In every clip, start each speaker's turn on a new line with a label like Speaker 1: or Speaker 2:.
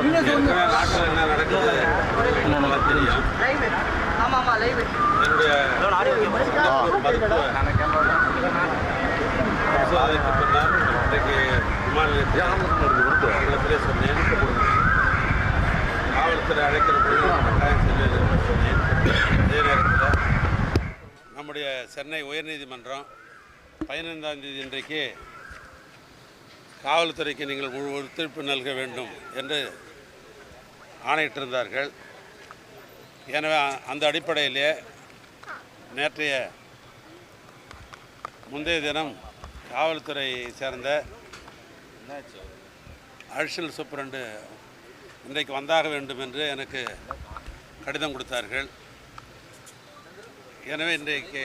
Speaker 1: நாட்டில் என்ன நடக்குது தெரியும். இன்றைக்கு விமான நிலையத்திலே சொன்னேன், காவல்துறை அழைக்கிற பொழுது கட்டாயம் செல்வது சொன்னேன். அதே நேரத்தில் நம்முடைய சென்னை உயர்நீதிமன்றம் 15ஆம் தேதி இன்றைக்கு காவல்துறைக்கு நீங்கள் முழு ஒத்துழைப்பு நல்க வேண்டும் என்று ஆணையிட்டிருந்தார்கள். எனவே அந்த அடிப்படையிலே முந்தைய தினம் காவல்துறை சேர்ந்த அடிஷனல் சூப்பரண்டு இன்றைக்கு வந்தாக வேண்டும் என்று எனக்கு கடிதம் கொடுத்தார்கள். எனவே இன்றைக்கு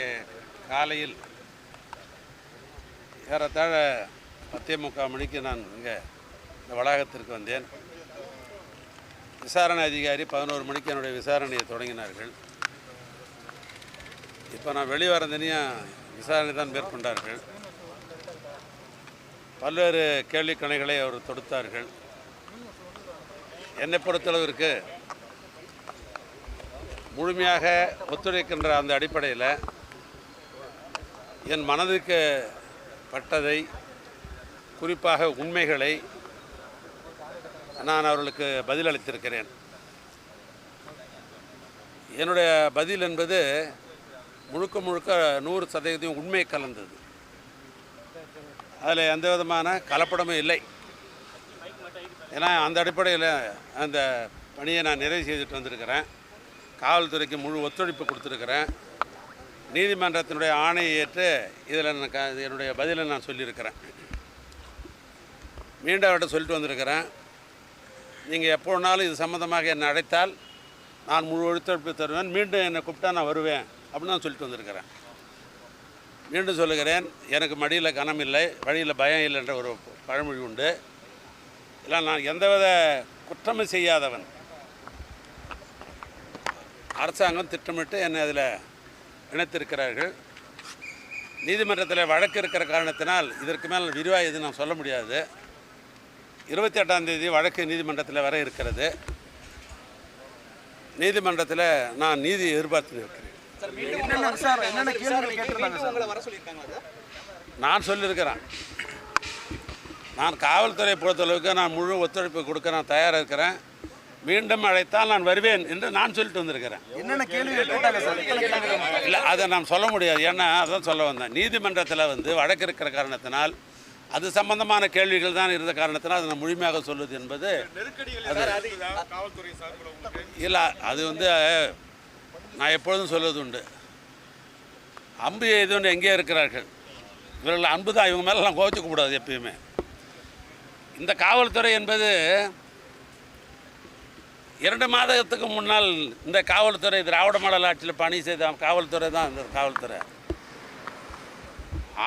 Speaker 1: காலையில் ஏறத்தாழ 10:45 மணிக்கு நான் இங்கே இந்த வளாகத்திற்கு வந்தேன். விசாரணை அதிகாரி 11 மணிக்கு என்னுடைய விசாரணையை தொடங்கினார்கள். இப்போ நான் வெளிவரந்தனையும் விசாரணை தான் மேற்கொண்டார்கள். பல்வேறு கேள்விக்கணைகளை அவர் தொடுத்தார்கள். என்னை பொறுத்தளவிற்கு முழுமையாக ஒத்துழைக்கின்ற அந்த அடிப்படையில் என் மனதுக்கு பட்டதை, குறிப்பாக உண்மைகளை நான் அவர்களுக்கு பதிலளித்திருக்கிறேன். என்னுடைய பதில் என்பது முழுக்க 100% உண்மை கலந்தது. அதில் எந்த விதமான கலப்படமும் இல்லை. ஏன்னா அந்த அடிப்படையில் அந்த பணியை நான் நிறைவு செய்துட்டு வந்திருக்கிறேன். காவல்துறைக்கு முழு ஒத்துழைப்பு கொடுத்துருக்கிறேன். நீதிமன்றத்தினுடைய ஆணையை ஏற்று இதில் என்னுடைய பதிலை நான் சொல்லியிருக்கிறேன். மீண்டும் அவர்கிட்ட சொல்லிட்டு வந்திருக்கிறேன், நீங்கள் எப்போ வேணாலும் இது சம்மந்தமாக என்னை அழைத்தால் நான் முழு ஒத்துழைப்பு தருவேன், மீண்டும் என்னை கூப்பிட்டா நான் வருவேன் அப்படின்னு நான் சொல்லிட்டு வந்திருக்கிறேன். மீண்டும் சொல்லுகிறேன், எனக்கு மடியில் கனம் இல்லை, வழியில் பயம் இல்லைன்ற ஒரு பழமொழி உண்டு. இல்லை, நான் எந்தவித குற்றமும் செய்யாதவன். அரசாங்கம் திட்டமிட்டு என்னை அதில் இணைத்திருக்கிறார்கள். நீதிமன்றத்தில் வழக்கு இருக்கிற காரணத்தினால் இதற்கு மேல் விரிவாக எதுவும் நான் சொல்ல முடியாது. 28ஆம் தேதி வழக்கு நீதிமன்றத்தில் வர இருக்கிறது. நீதிமன்றத்தில் நான் நீதி எதிர்பார்த்து இருக்கிறேன். நான் சொல்லியிருக்கிறேன், நான் காவல்துறை பொறுத்தளவுக்கு நான் முழு ஒத்துழைப்பு கொடுக்க நான் தயாராக இருக்கிறேன். மீண்டும் அழைத்தால் நான் வருவேன் என்று நான் சொல்லிட்டு வந்திருக்கிறேன். இல்லை, அதை நான் சொல்ல முடியாது. ஏன்னா அதான் சொல்ல வந்தேன், நீதிமன்றத்தில் வழக்கு இருக்கிற காரணத்தினால் அது சம்பந்தமான கேள்விகள் தான் இருந்த காரணத்தினால் அதை நான் முழுமையாக சொல்வது என்பது இல்லை. அது நான் எப்பொழுதும் சொல்வது உண்டு, அம்பு எய்துன்னு எங்கே இருக்கிறார்கள், இவர்கள் அன்பு தான், இவங்க மேலே நான் கோவிச்சுக்க கூடாது எப்பயுமே. இந்த காவல்துறை என்பது 2 மாதத்துக்கு முன்னால் இந்த காவல்துறை திராவிட மாடல் ஆட்சியில் பணி செய்த காவல்துறை தான் இந்த காவல்துறை.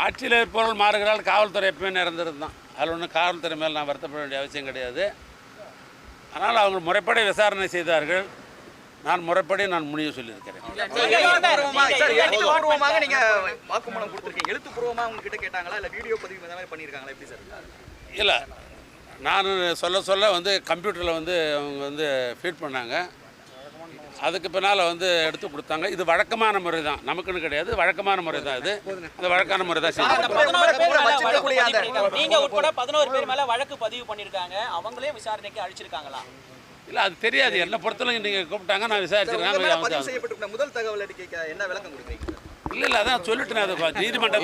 Speaker 1: ஆட்சியில் இருப்பவர்கள் மாறுகிறால் காவல்துறை எப்பவுமே நிரந்தரம் தான். அதில் ஒன்றும் காவல்துறை மேலே நான் வருத்தப்பட வேண்டிய அவசியம் கிடையாது. ஆனால் அவங்க முறைப்படி விசாரணை செய்தார்கள். நான் முறைப்படி நான் முடிவு சொல்லியிருக்கிறேன். இல்லை, நான் சொல்ல கம்ப்யூட்டரில் அவங்க ஃபீட் பண்ணாங்க. அதுக்கு பின்னால் எடுத்து கொடுத்தாங்க. இது வழக்கமான முறை தான், நமக்குன்னு கிடையாது, வழக்கமான முறை தான். இது அந்த வழக்கான முறை தான் செய்யும்.
Speaker 2: நீங்க உட்பட 11 பேர் மேல வழக்கு பதிவு பண்ணிருக்காங்க. அவங்களே விசாரணைக்கு அழைச்சிருக்காங்களா?
Speaker 1: இல்லை, அது தெரியாது. என்ன பொறுத்தவரைக்கும் நீங்கள் கூப்பிட்டாங்க, நான் விசாரிச்சிருக்கேன்.
Speaker 3: முதல் தகவல் என்ன விளக்கம் கொடுக்குறீங்க?
Speaker 1: இல்லை, அதான் சொல்லிட்டு நான் நீதிமன்றம்